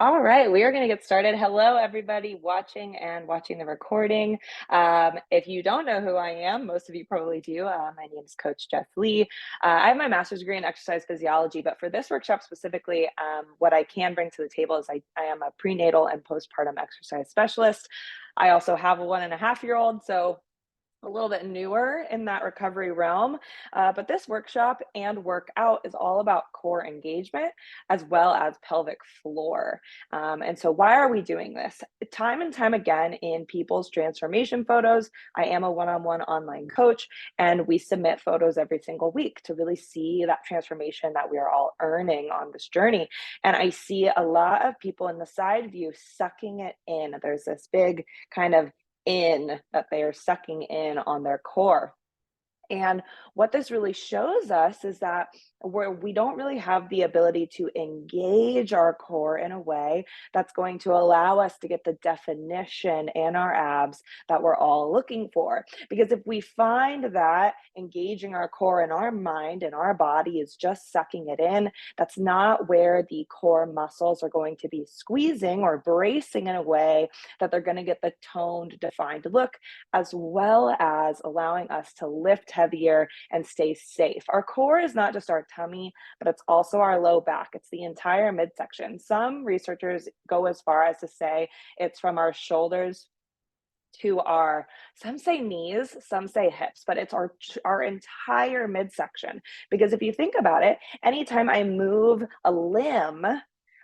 All right, we are going to get started. Hello, everybody watching the recording. If you don't know who I am, most of you probably do. My name is Coach Jess Lee. I have my master's degree in exercise physiology, but for this workshop specifically, what I can bring to the table is I am a prenatal and postpartum exercise specialist. I also have a 1.5-year-old, so a little bit newer in that recovery realm. But this workshop and workout is all about core engagement as well as pelvic floor. And so, why are we doing this? Time and time again in people's transformation photos, I am a one on one online coach, and we submit photos every single week to really see that transformation that we are all earning on this journey. And I see a lot of people in the side view sucking it in. There's this big kind of in that they are sucking in on their core. And what this really shows us is that we don't really have the ability to engage our core in a way that's going to allow us to get the definition in our abs that we're all looking for. Because if we find that engaging our core in our mind and our body is just sucking it in, that's not where the core muscles are going to be squeezing or bracing in a way that they're going to get the toned, defined look, as well as allowing us to lift heavier and stay safe. Our core is not just our tummy, but it's also our low back. It's the entire midsection. Some researchers go as far as to say it's from our shoulders to our, some say knees, some say hips, but it's our entire midsection. Because if you think about it, anytime I move a limb,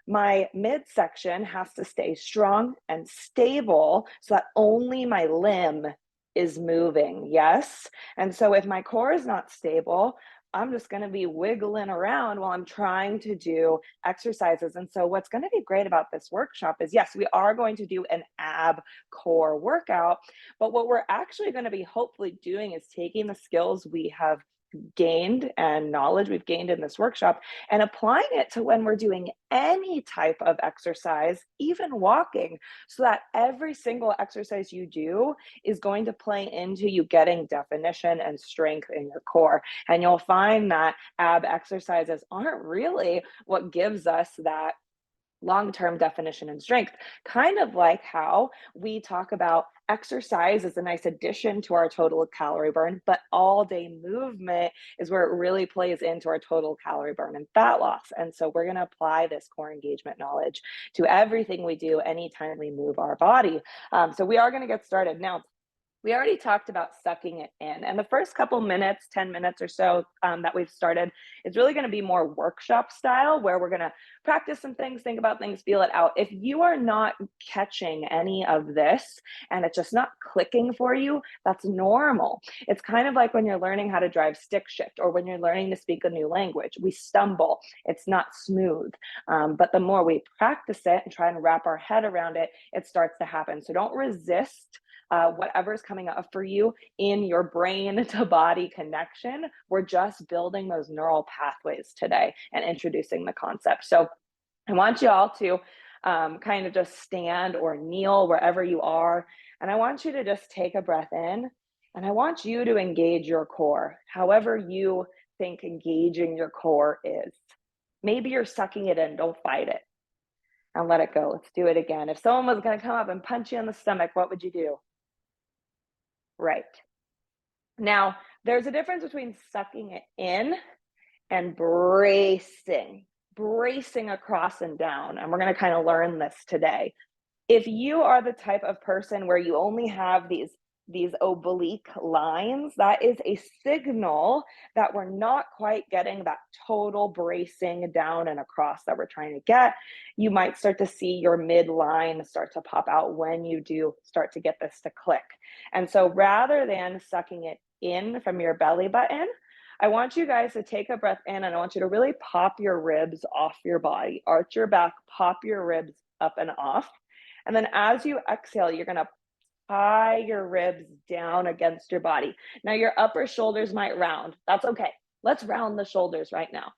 my midsection has to stay strong and stable so that only my limb is moving. Yes. And so if my core is not stable, I'm just going to be wiggling around while I'm trying to do exercises. And so, what's going to be great about this workshop is yes, we are going to do an ab core workout, but what we're actually going to be hopefully doing is taking the skills we have gained and knowledge we've gained in this workshop and applying it to when we're doing any type of exercise, even walking, so that every single exercise you do is going to play into you getting definition and strength in your core. And you'll find that ab exercises aren't really what gives us that long-term definition and strength. Kind of like how we talk about exercise as a nice addition to our total calorie burn, but all day movement is where it really plays into our total calorie burn and fat loss. And so we're going to apply this core engagement knowledge to everything we do anytime we move our body. So we are going to get started now. We already talked about sucking it in, and the first couple minutes, 10 minutes or so that we've started is really going to be more workshop style, where we're going to practice some things, think about things, feel it out. If you are not catching any of this and it's just not clicking for you, that's normal. It's kind of like when you're learning how to drive stick shift or when you're learning to speak a new language. We stumble, it's not smooth. But the more we practice it and try and wrap our head around it, it starts to happen. So don't resist whatever's coming up for you in your brain to body connection. We're just building those neural pathways today and introducing the concept. So I want you all to kind of just stand or kneel wherever you are. And I want you to just take a breath in. And I want you to engage your core, however you think engaging your core is. Maybe you're sucking it in, don't fight it. And let it go. Let's do it again. If someone was going to come up and punch you in the stomach, what would you do? Right. Now, there's a difference between sucking it in and bracing across and down. And we're going to kind of learn this today. If you are the type of person where you only have these oblique lines, that is a signal that we're not quite getting that total bracing down and across that we're trying to get. You might start to see your midline start to pop out when you do start to get this to click. And so rather than sucking it in from your belly button, I want you guys to take a breath in and I want you to really pop your ribs off your body. Arch your back, pop your ribs up and off. And then as you exhale, you're going to tie your ribs down against your body. Now your upper shoulders might round. That's okay. Let's round the shoulders right now.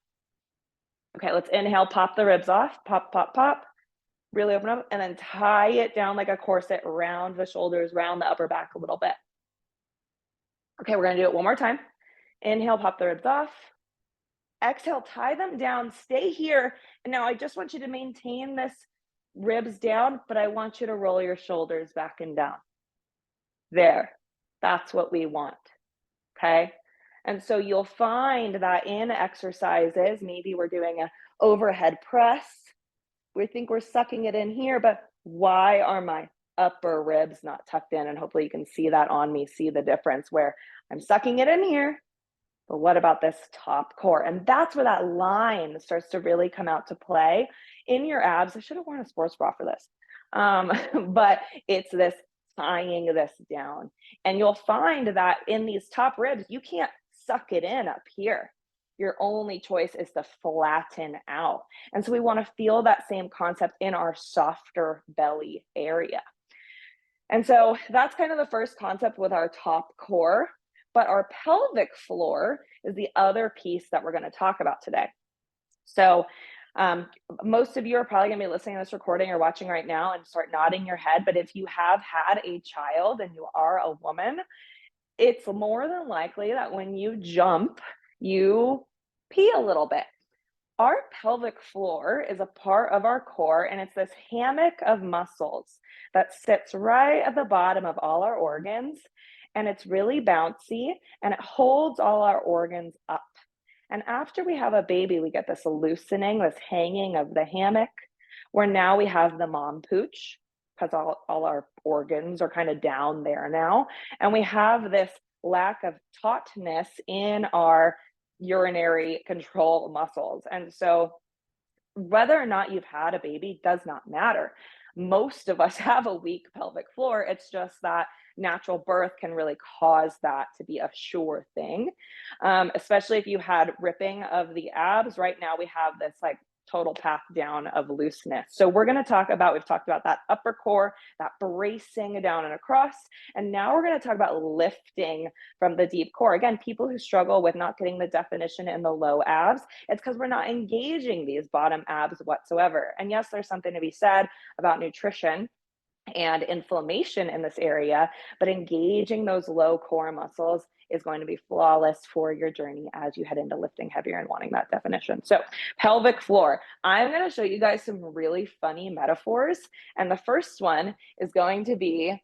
Okay, let's inhale, pop the ribs off, pop, pop, pop. Really open up and then tie it down like a corset, round the shoulders, round the upper back a little bit. Okay, we're gonna do it one more time. Inhale, pop the ribs off. Exhale, tie them down, stay here. And now I just want you to maintain ribs down, but I want you to roll your shoulders back and down. There, that's what we want, okay? And so you'll find that in exercises, maybe we're doing a overhead press, we think we're sucking it in here, but why are my upper ribs not tucked in? And hopefully you can see that on me, see the difference where I'm sucking it in here, but what about this top core? And that's where that line starts to really come out to play in your abs. I should have worn a sports bra for this. But it's this tying this down. And you'll find that in these top ribs, you can't suck it in up here. Your only choice is to flatten out. And so we want to feel that same concept in our softer belly area. And so that's kind of the first concept with our top core. But our pelvic floor is the other piece that we're going to talk about today. So most of you are probably going to be listening to this recording or watching right now and start nodding your head. But if you have had a child and you are a woman, it's more than likely that when you jump, you pee a little bit. Our pelvic floor is a part of our core, and it's this hammock of muscles that sits right at the bottom of all our organs. And it's really bouncy and it holds all our organs up. And after we have a baby, we get this loosening, this hanging of the hammock, where now we have the mom pooch because all our organs are kind of down there now. And we have this lack of tautness in our urinary control muscles. And so whether or not you've had a baby does not matter. Most of us have a weak pelvic floor. It's just that natural birth can really cause that to be a sure thing, especially if you had ripping of the abs. Right now, we have this like total path down of looseness. So we're going to talk about, we've talked about that upper core, that bracing down and across. And now we're going to talk about lifting from the deep core. Again, people who struggle with not getting the definition in the low abs, it's because we're not engaging these bottom abs whatsoever. And yes, there's something to be said about nutrition and inflammation in this area, but engaging those low core muscles is going to be flawless for your journey as you head into lifting heavier and wanting that definition. So pelvic floor, I'm going to show you guys some really funny metaphors. And the first one is going to be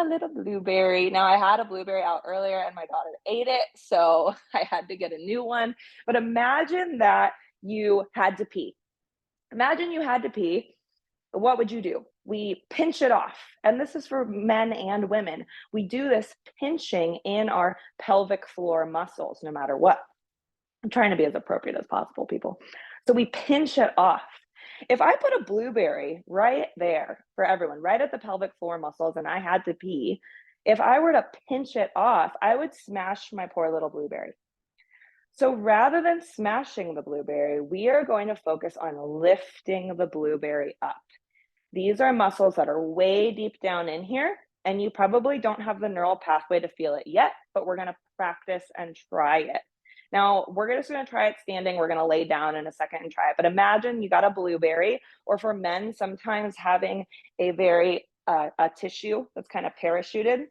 a little blueberry. Now I had a blueberry out earlier and my daughter ate it, so I had to get a new one. But imagine that you had to pee. Imagine you had to pee. What would you do? We pinch it off. And this is for men and women. We do this pinching in our pelvic floor muscles, no matter what. I'm trying to be as appropriate as possible, people. So we pinch it off. If I put a blueberry right there for everyone, right at the pelvic floor muscles, and I had to pee, if I were to pinch it off, I would smash my poor little blueberry. So rather than smashing the blueberry, we are going to focus on lifting the blueberry up. These are muscles that are way deep down in here, and you probably don't have the neural pathway to feel it yet, but we're going to practice and try it. Now, we're just going to try it standing. We're going to lay down in a second and try it. But imagine you got a blueberry, or for men, sometimes having a a tissue that's kind of parachuted,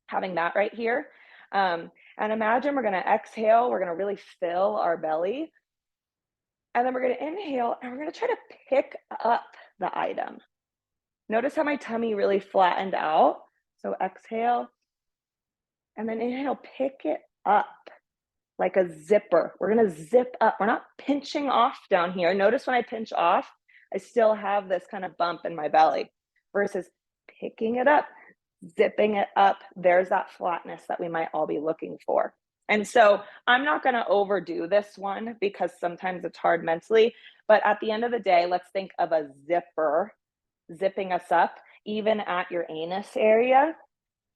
having that right here. And imagine we're going to exhale. We're going to really fill our belly. And then we're going to inhale, and we're going to try to pick up the item. Notice how my tummy really flattened out. So exhale, and then inhale, pick it up like a zipper. We're going to zip up. We're not pinching off down here. Notice when I pinch off, I still have this kind of bump in my belly versus picking it up, zipping it up. There's that flatness that we might all be looking for. And so I'm not going to overdo this one because sometimes it's hard mentally, but at the end of the day, let's think of a zipper zipping us up, even at your anus area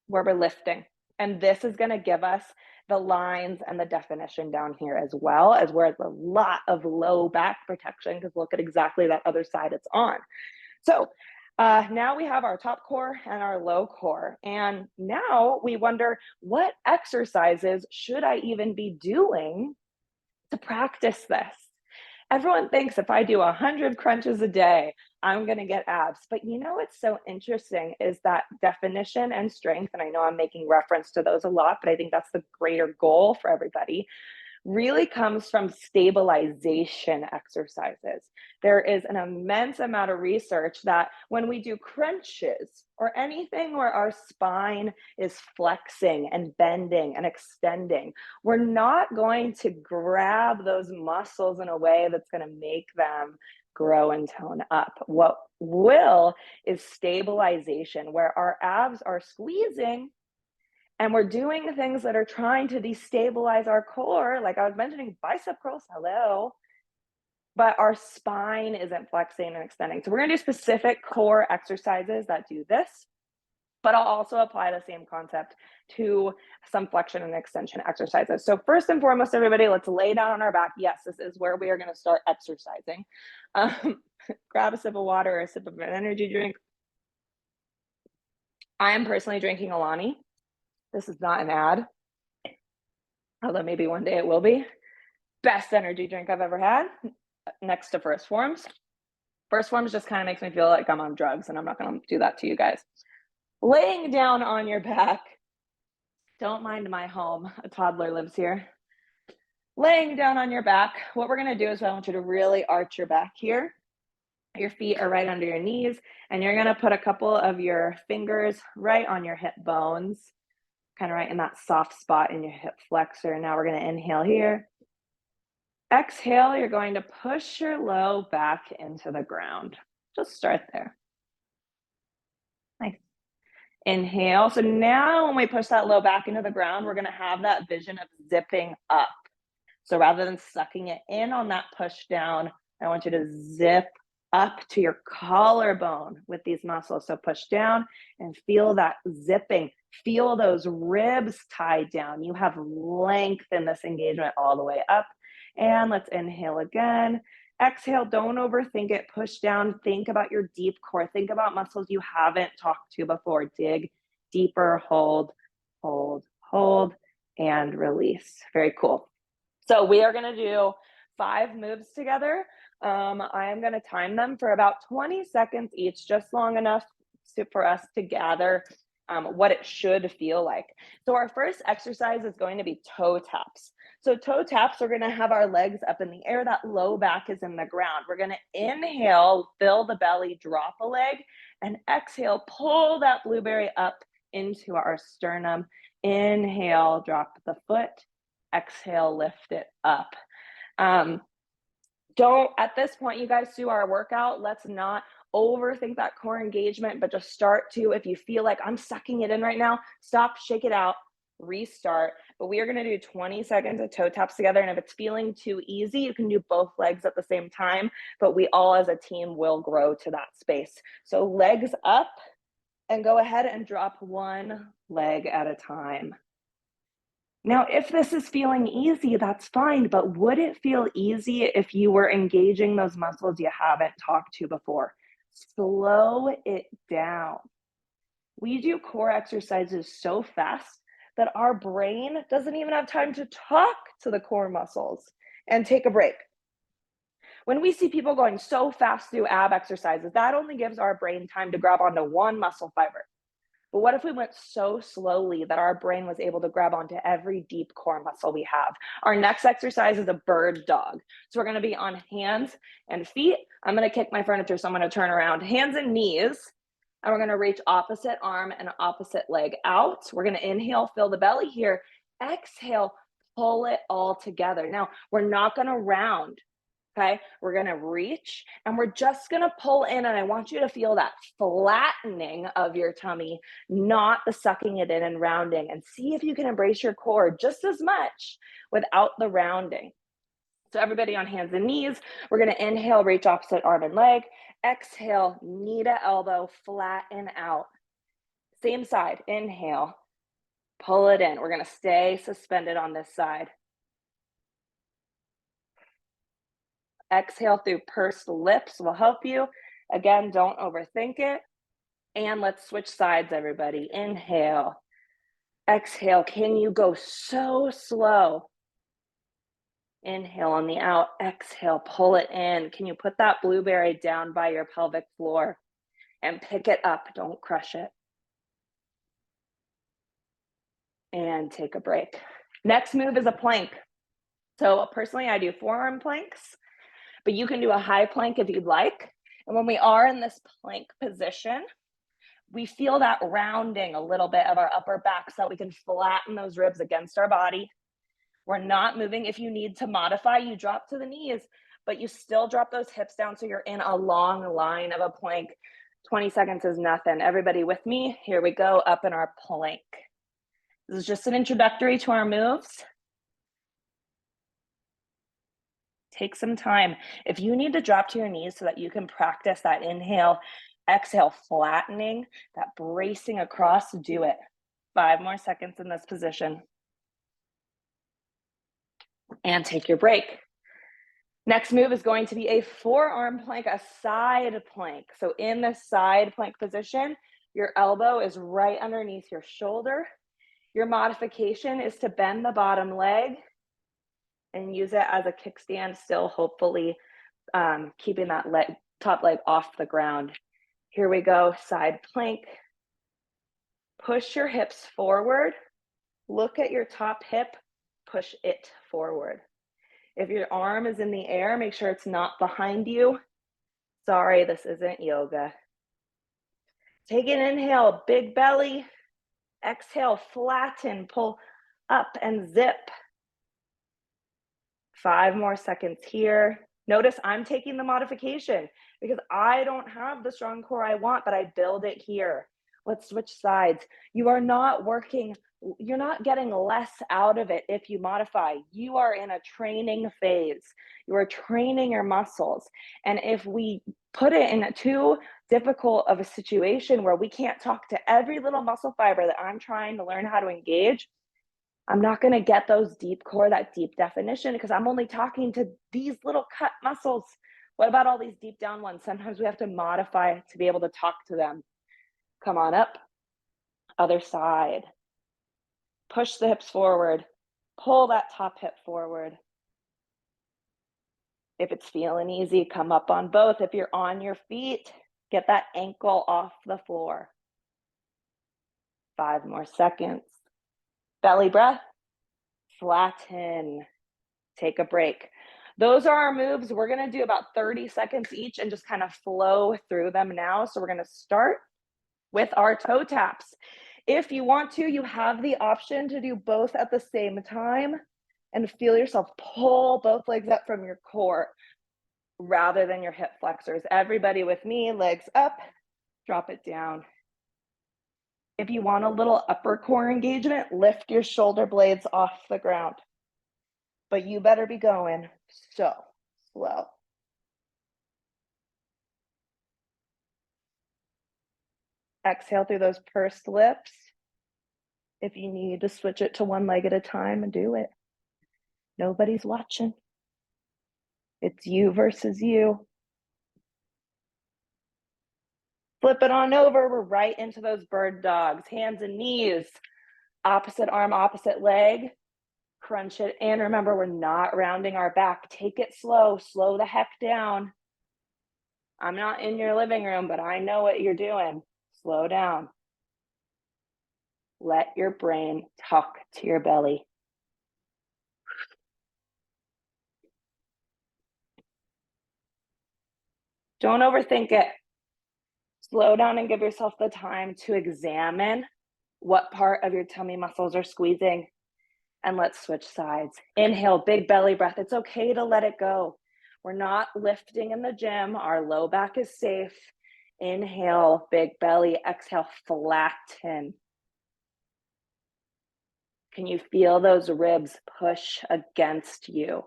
where we're lifting. And this is going to give us the lines and the definition down here as well, as where it's a lot of low back protection, because look at exactly that other side it's on. So now we have our top core and our low core. And now we wonder, what exercises should I even be doing to practice this? Everyone thinks if I do 100 crunches a day, I'm going to get abs. But you know what's so interesting is that definition and strength, and I know I'm making reference to those a lot, but I think that's the greater goal for everybody. really comes from stabilization exercises. There is an immense amount of research that when we do crunches or anything where our spine is flexing and bending and extending, we're not going to grab those muscles in a way that's going to make them grow and tone up. What will is stabilization, where our abs are squeezing and we're doing things that are trying to destabilize our core, like I was mentioning bicep curls, hello, but our spine isn't flexing and extending. So we're gonna do specific core exercises that do this, but I'll also apply the same concept to some flexion and extension exercises. So first and foremost, everybody, let's lay down on our back. Yes, this is where we are gonna start exercising. Grab a sip of water or a sip of an energy drink. I am personally drinking Alani. This is not an ad, although maybe one day it will be. Best energy drink I've ever had, next to First Forms. First Forms just kind of makes me feel like I'm on drugs, and I'm not going to do that to you guys. Laying down on your back. Don't mind my home. A toddler lives here. Laying down on your back. What we're going to do is I want you to really arch your back here. Your feet are right under your knees, and you're going to put a couple of your fingers right on your hip bones, kind of right in that soft spot in your hip flexor. Now we're going to inhale here. Exhale, you're going to push your low back into the ground. Just start there. Nice. Inhale. So now when we push that low back into the ground, we're going to have that vision of zipping up. So rather than sucking it in on that push down, I want you to zip up to your collarbone with these muscles. So push down and feel that zipping. Feel those ribs tied down. You have length in this engagement all the way up. And let's inhale again. Exhale, don't overthink it. Push down. Think about your deep core. Think about muscles you haven't talked to before. Dig deeper, hold, hold, hold, and release. Very cool. So we are going to do 5 moves together. I am going to time them for about 20 seconds each, just long enough for us to gather what it should feel like. So our first exercise is going to be toe taps. So toe taps, we're going to have our legs up in the air. That low back is in the ground. We're going to inhale, fill the belly, drop a leg, and exhale, pull that blueberry up into our sternum. Inhale, drop the foot. Exhale, lift it up. Don't, at this point, you guys do our workout. Let's not overthink that core engagement, but just start to, if you feel like I'm sucking it in right now, stop, shake it out, restart. But we are going to do 20 seconds of toe taps together. And if it's feeling too easy, you can do both legs at the same time, but we all as a team will grow to that space. So legs up and go ahead and drop one leg at a time. Now, if this is feeling easy, that's fine, but would it feel easy if you were engaging those muscles you haven't talked to before? Slow it down. We do core exercises so fast that our brain doesn't even have time to talk to the core muscles and take a break. When we see people going so fast through ab exercises, that only gives our brain time to grab onto one muscle fiber. But what if we went so slowly that our brain was able to grab onto every deep core muscle we have? Our next exercise is a bird dog. So we're going to be on hands and feet. I'm going to kick my furniture, so I'm going to turn around. Hands and knees. And we're going to reach opposite arm and opposite leg out. We're going to inhale, fill the belly here. Exhale, pull it all together. Now, we're not going to round. Okay, we're gonna reach and we're just gonna pull in, and I want you to feel that flattening of your tummy, not the sucking it in and rounding, and see if you can embrace your core just as much without the rounding. So everybody on hands and knees, we're gonna inhale, reach opposite arm and leg. Exhale, knee to elbow, flatten out. Same side, inhale, pull it in. We're gonna stay suspended on this side. Exhale through pursed lips will help you. Again, don't overthink it. And let's switch sides, everybody. Inhale. Exhale. Can you go so slow? Inhale on the out. Exhale. Pull it in. Can you put that blueberry down by your pelvic floor and pick it up? Don't crush it. And take a break. Next move is a plank. So personally, I do forearm planks, but you can do a high plank if you'd like. And when we are in this plank position, we feel that rounding a little bit of our upper back so that we can flatten those ribs against our body. We're not moving. If you need to modify, you drop to the knees, but you still drop those hips down so you're in a long line of a plank. 20 seconds is nothing. Everybody with me? Here we go, up in our plank. This is just an introductory to our moves. Take some time. If you need to drop to your knees so that you can practice that inhale, exhale, flattening, that bracing across, do it. 5 more seconds in this position. And take your break. Next move is going to be a forearm plank, a side plank. So in the side plank position, your elbow is right underneath your shoulder. Your modification is to bend the bottom leg and use it as a kickstand, still hopefully keeping that top leg off the ground. Here we go, side plank. Push your hips forward. Look at your top hip, push it forward. If your arm is in the air, make sure it's not behind you. Sorry, this isn't yoga. Take an inhale, big belly. Exhale, flatten, pull up and zip. 5 more seconds here. Notice I'm taking the modification because I don't have the strong core I want, but I build it here. Let's switch sides. You are not working, you're not getting less out of it if you modify. You are in a training phase. You are training your muscles. And if we put it in a too difficult of a situation where we can't talk to every little muscle fiber that I'm trying to learn how to engage, I'm not going to get those deep core, that deep definition, because I'm only talking to these little cut muscles. What about all these deep down ones? Sometimes we have to modify to be able to talk to them. Come on up. Other side. Push the hips forward. Pull that top hip forward. If it's feeling easy, come up on both. If you're on your feet, get that ankle off the floor. 5 more seconds. Belly breath. Flatten. Take a break. Those are our moves. We're going to do about 30 seconds each and just kind of flow through them now. So we're going to start with our toe taps. If you want to, you have the option to do both at the same time and feel yourself pull both legs up from your core rather than your hip flexors. Everybody with me, legs up, drop it down. If you want a little upper core engagement, lift your shoulder blades off the ground. But you better be going so slow. Exhale through those pursed lips. If you need to switch it to one leg at a time, do it. Nobody's watching. It's you versus you. Flip it on over. We're right into those bird dogs. Hands and knees. Opposite arm, opposite leg. Crunch it. And remember, we're not rounding our back. Take it slow. Slow the heck down. I'm not in your living room, but I know what you're doing. Slow down. Let your brain talk to your belly. Don't overthink it. Slow down and give yourself the time to examine what part of your tummy muscles are squeezing. And let's switch sides. Inhale, big belly breath. It's okay to let it go. We're not lifting in the gym. Our low back is safe. Inhale, big belly. Exhale, flatten. Can you feel those ribs push against you?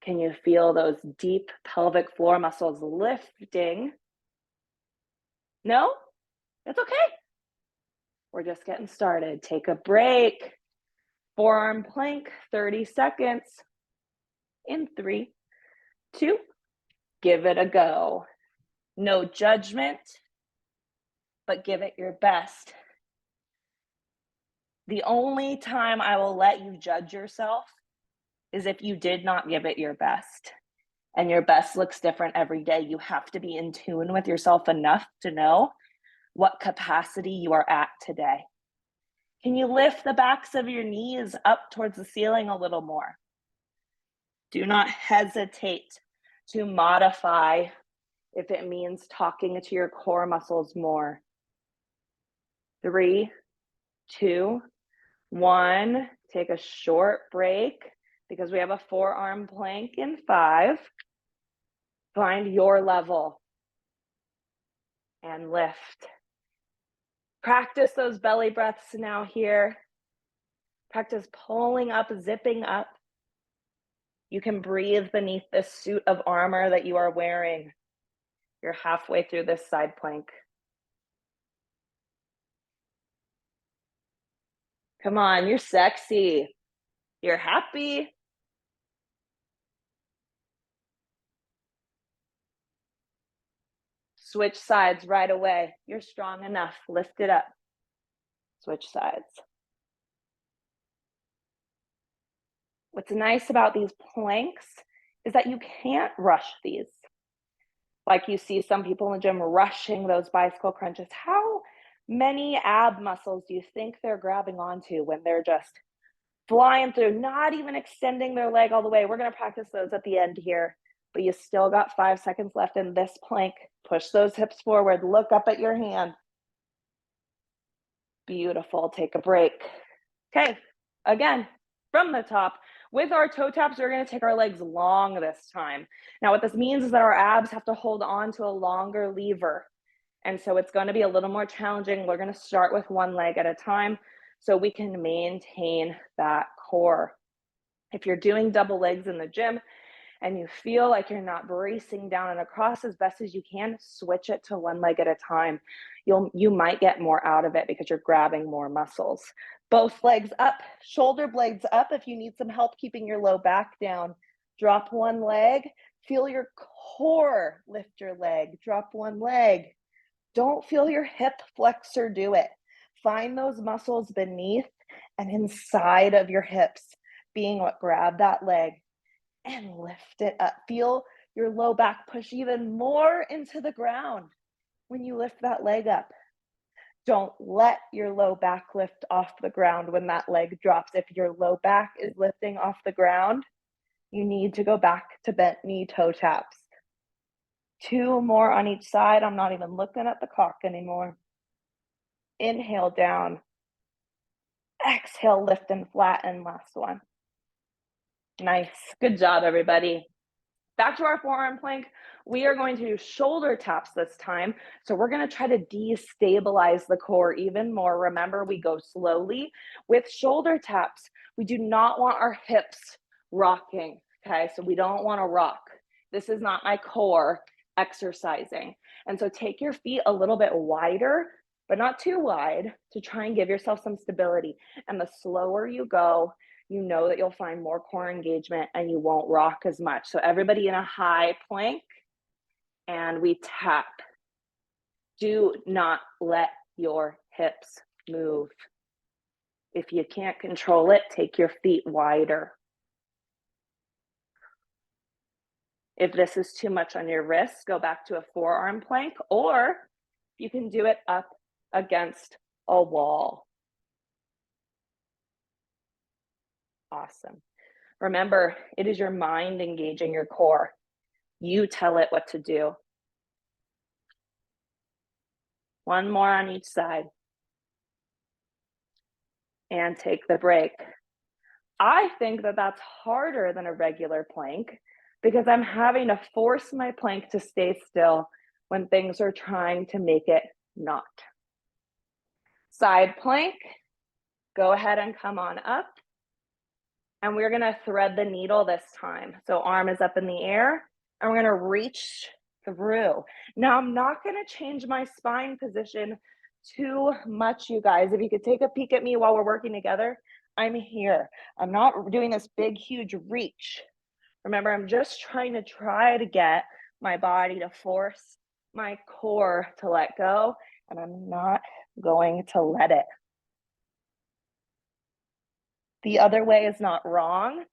Can you feel those deep pelvic floor muscles lifting? No? It's okay. We're just getting started. Take a break. Forearm plank, 30 seconds. In 3, 2, give it a go. No judgment, but give it your best. The only time I will let you judge yourself is if you did not give it your best. And your best looks different every day. You have to be in tune with yourself enough to know what capacity you are at today. Can you lift the backs of your knees up towards the ceiling a little more? Do not hesitate to modify if it means talking to your core muscles more. 3, 2, 1. Take a short break because we have a forearm plank in 5. Find your level and lift. Practice those belly breaths now here. Practice pulling up, zipping up. You can breathe beneath this suit of armor that you are wearing. You're halfway through this side plank. Come on, you're sexy. You're happy. Switch sides right away. You're strong enough. Lift it up. Switch sides. What's nice about these planks is that you can't rush these. Like you see some people in the gym rushing those bicycle crunches. How many ab muscles do you think they're grabbing onto when they're just flying through, not even extending their leg all the way? We're going to practice those at the end here, but you still got 5 seconds left in this plank. Push those hips forward. Look up at your hand. Beautiful. Take a break. Okay, again, from the top. With our toe taps, we're going to take our legs long this time. Now, what this means is that our abs have to hold on to a longer lever. And so it's going to be a little more challenging. We're going to start with one leg at a time so we can maintain that core. If you're doing double legs in the gym and you feel like you're not bracing down and across as best as you can, switch it to one leg at a time. You might get more out of it because you're grabbing more muscles. Both legs up, shoulder blades up if you need some help keeping your low back down. Drop one leg, feel your core lift your leg. Drop one leg. Don't feel your hip flexor do it. Find those muscles beneath and inside of your hips being what grab that leg and lift it up. Feel your low back push even more into the ground when you lift that leg up. Don't let your low back lift off the ground when that leg drops. If your low back is lifting off the ground, you need to go back to bent knee toe taps. 2 more on each side. I'm not even looking at the clock anymore. Inhale down. Exhale, lift and flatten. Last one. Nice. Good job, everybody. Back to our forearm plank. We are going to do shoulder taps this time. So we're going to try to destabilize the core even more. Remember, we go slowly. With shoulder taps, we do not want our hips rocking. Okay, so we don't want to rock. This is not my core exercising. And so take your feet a little bit wider, but not too wide, to try and give yourself some stability. And the slower you go, you know that you'll find more core engagement and you won't rock as much. So everybody in a high plank, and we tap. Do not let your hips move. If you can't control it, take your feet wider. If this is too much on your wrists, go back to a forearm plank, or you can do it up against a wall. Awesome. Remember, it is your mind engaging your core. You tell it what to do. One more on each side. And take the break. I think that that's harder than a regular plank because I'm having to force my plank to stay still when things are trying to make it not. Side plank, go ahead and come on up. And we're going to thread the needle this time. So arm is up in the air, and we're going to reach through. Now, I'm not going to change my spine position too much, you guys. If you could take a peek at me while we're working together, I'm here. I'm not doing this big, huge reach. Remember, I'm just trying to get my body to force my core to let go, and I'm not going to let it. The other way is not wrong.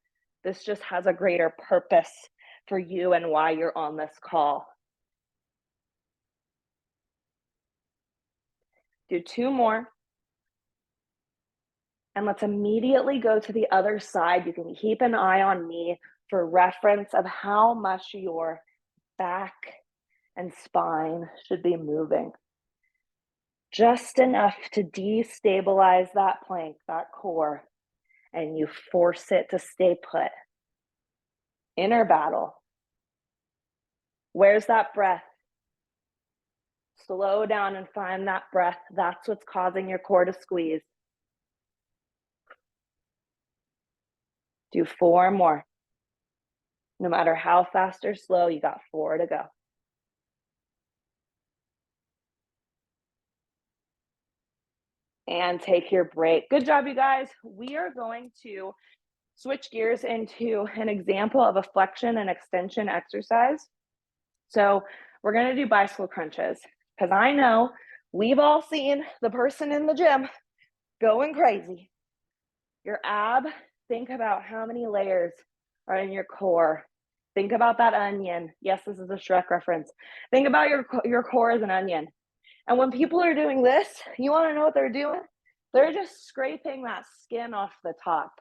This just has a greater purpose for you and why you're on this call. Do 2 more. And let's immediately go to the other side. You can keep an eye on me for reference of how much your back and spine should be moving. Just enough to destabilize that plank, that core, and you force it to stay put. Inner battle. Where's that breath? Slow down and find that breath. That's what's causing your core to squeeze. Do 4 more. No matter how fast or slow, you got 4 to go. And take your break. Good job, you guys. We are going to switch gears into an example of a flexion and extension exercise. So we're going to do bicycle crunches because I know we've all seen the person in the gym going crazy. Your ab, think about how many layers are in your core. Think about that onion. Yes, this is a Shrek reference. Think about your core as an onion. And when people are doing this, you want to know what they're doing? They're just scraping that skin off the top.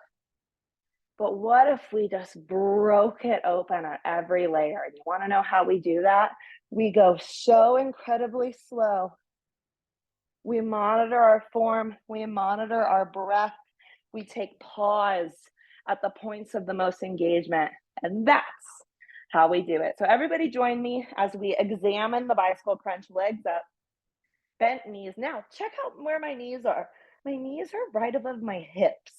But what if we just broke it open at every layer? And you want to know how we do that? We go so incredibly slow. We monitor our form. We monitor our breath. We take pause at the points of the most engagement. And that's how we do it. So everybody join me as we examine the bicycle crunch. Legs up, bent knees. Now check out where my knees are. My knees are right above my hips.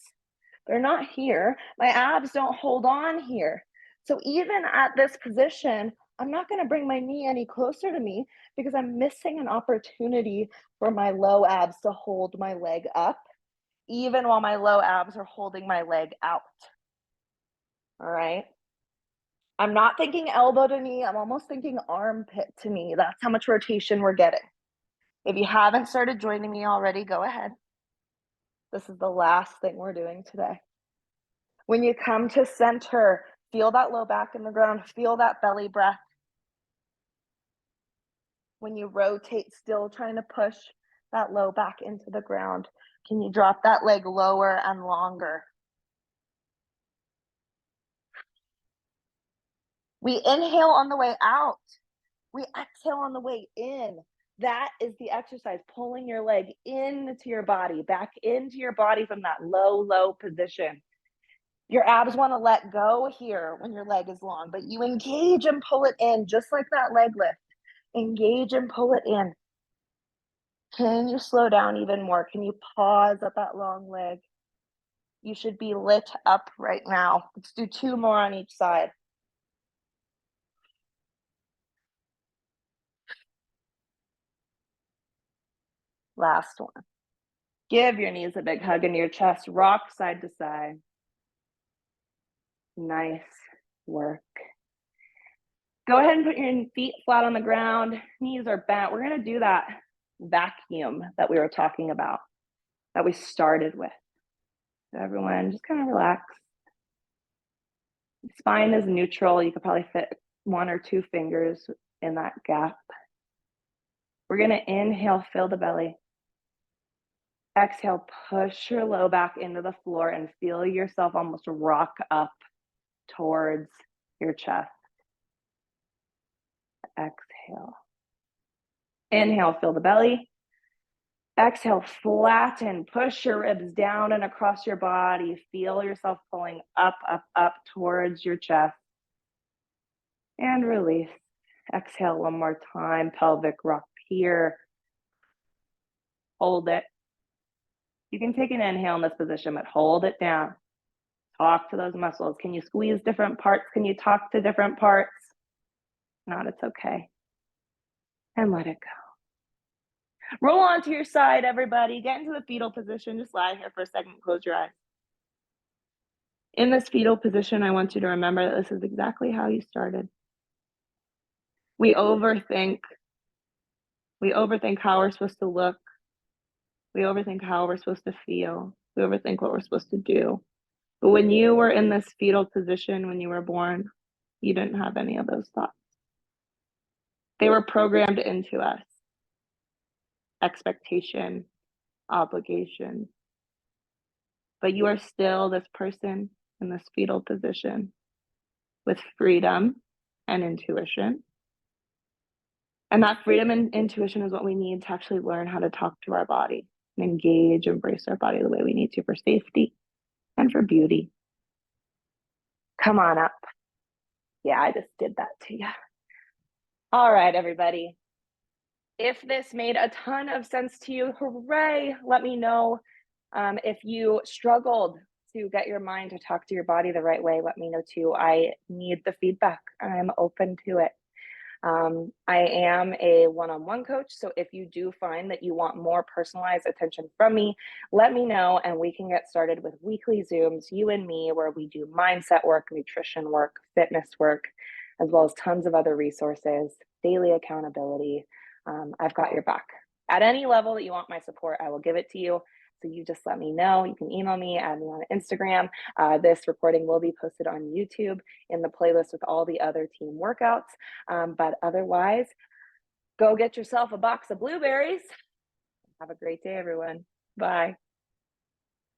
They're not here. My abs don't hold on here. So even at this position, I'm not going to bring my knee any closer to me because I'm missing an opportunity for my low abs to hold my leg up, even while my low abs are holding my leg out. All right. I'm not thinking elbow to knee. I'm almost thinking armpit to knee. That's how much rotation we're getting. If you haven't started joining me already, go ahead. This is the last thing we're doing today. When you come to center, feel that low back in the ground, feel that belly breath. When you rotate, still trying to push that low back into the ground, can you drop that leg lower and longer? We inhale on the way out. We exhale on the way in. That is the exercise, pulling your leg into your body, back into your body from that low position. Your abs want to let go here when your leg is long, but you engage and pull it in, just like that leg lift. Engage and pull it in. Can you slow down even more? Can you pause at that long leg? You should be lit up right now. Let's do 2 more on each side. Last one. Give your knees a big hug into your chest. Rock side to side. Nice work. Go ahead and put your feet flat on the ground. Knees are bent. We're going to do that vacuum that we were talking about, that we started with. So everyone, just kind of relax. Spine is neutral. You could probably fit 1 or 2 fingers in that gap. We're going to inhale, fill the belly. Exhale, push your low back into the floor and feel yourself almost rock up towards your chest. Exhale. Inhale, fill the belly. Exhale, flatten, push your ribs down and across your body. Feel yourself pulling up towards your chest. And release. Exhale 1 more time, pelvic rock here. Hold it. You can take an inhale in this position, but hold it down. Talk to those muscles. Can you squeeze different parts? Can you talk to different parts? If not, it's okay. And let it go. Roll onto your side, everybody. Get into the fetal position. Just lie here for a second. Close your eyes. In this fetal position, I want you to remember that this is exactly how you started. We overthink. We overthink how we're supposed to look. We overthink how we're supposed to feel. We overthink what we're supposed to do. But when you were in this fetal position, when you were born, you didn't have any of those thoughts. They were programmed into us. Expectation, obligation. But you are still this person in this fetal position. with freedom and intuition. And that freedom and intuition is what we need to actually learn how to talk to our body and engage, embrace our body the way we need to for safety and for beauty. Come on up. Yeah, I just did that to you. All right, everybody. If this made a ton of sense to you, hooray, let me know. If you struggled to get your mind to talk to your body the right way, let me know too. I need the feedback. I'm open to it. I am a one-on-one coach, so if you do find that you want more personalized attention from me, let me know and we can get started with weekly Zooms, you and me, where we do mindset work, nutrition work, fitness work, as well as tons of other resources, daily accountability. I've got your back. At any level that you want my support, I will give it to you. So you just let me know. You can email me, add me on Instagram. This recording will be posted on YouTube in the playlist with all the other team workouts. But otherwise, go get yourself a box of blueberries. Have a great day, everyone. Bye.